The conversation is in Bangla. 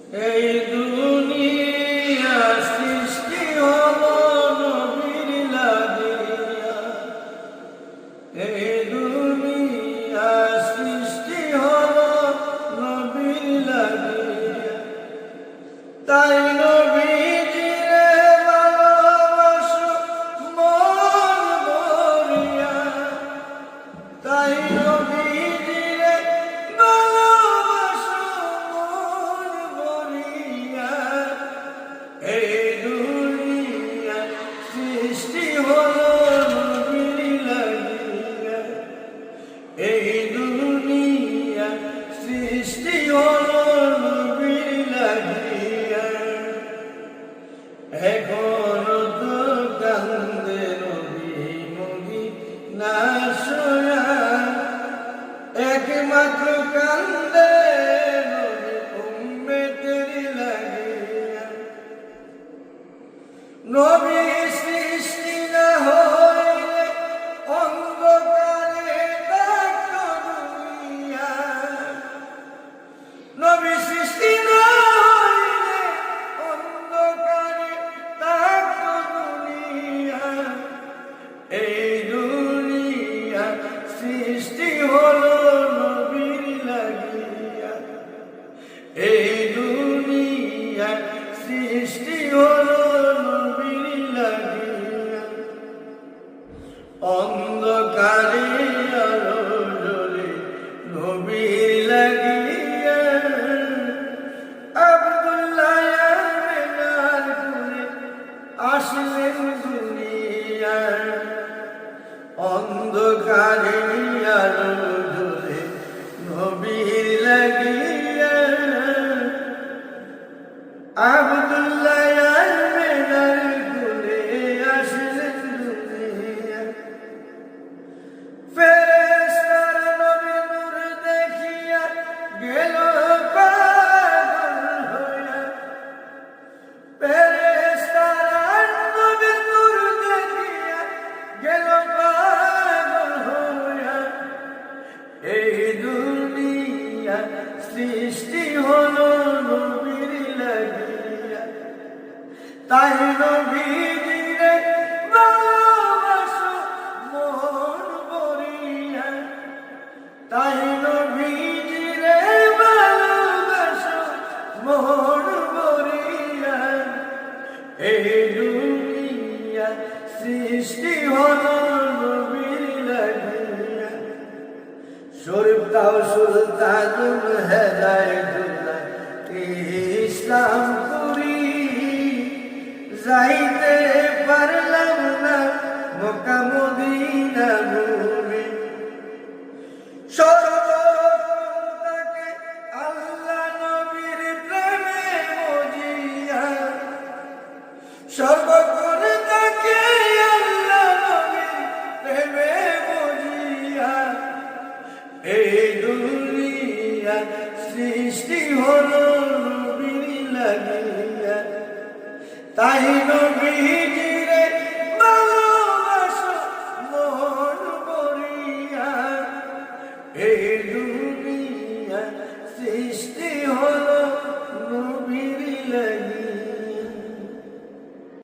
এই দুনিয়া সৃষ্টি হলো নবীর লাগিয়া, এই দুনিয়া সৃষ্টি হলো নবীর লাগিয়া। তাই নবীজিরে ভালোবাসো মন ভরিয়া, তাই নবীজিরে ভালোবাসো মন ভরিয়া। এই দুনিয়া সৃষ্টি হলো নবীর লাগিয়া, এই দুনিয়া সৃষ্টি হলো নবীর লাগিয়া। এখনো তো কান্দে নবী মদিনা শোয়া, একমাত্র কান্দে নবী উম্মতের লাগিয়া। নবী সৃষ্টি না হইলে অন্ধকারে থাকতো দুনিয়া, নবী সৃষ্টি না হইলে অন্ধকারে থাকতো দুনিয়া। এই দুনিয়া সৃষ্টি হলো নবীর লাগিয়া, এই দুনিয়া সৃষ্টি হলো নবীর লাগিয়া। অন্ধকারে আলো জ্বলে নবীর লাগিয়া, আব্দুল্লাহ আমিনার কোলে আসলেন দুনিয়া। অন্ধকারে আলো জ্বলে নবীর লাগিয়া, আব্দুল্লাহ আমিনার কোলে আসলেন দুনিয়া। ফেরেশতারা নবীর নূর দেখিয়া গেল পাগল হইয়া, ফেরেশতারা নবীর নূর দেখিয়া গেল পাগল হইয়া। এই দুনিয়া সৃষ্টি হলো নবীর লাগিয়া, তাই নবীজিরে ভালোবাসো মন ভরিয়া, তাই নবীজিরে ভালোবাসো মন ভরিয়া। এই দুনিয়া সৃষ্টি হলো নবীর লাগিয়া। শরীফ তাও সুলতানুল হেদায়েতুল্লাহ ইসলামপুরি, যাইতে পারলাম না মক্কা মদিনা ঘুরে। সর্বপ্রথম তাকে আল্লাহ নবীর প্রেমে মজিয়া, সর্বক্ষণ তাকে আল্লাহ নবীর প্রেমে মজিয়া। এই দুনিয়া সৃষ্টি হলো নবীর লাগিয়া, তাই নবী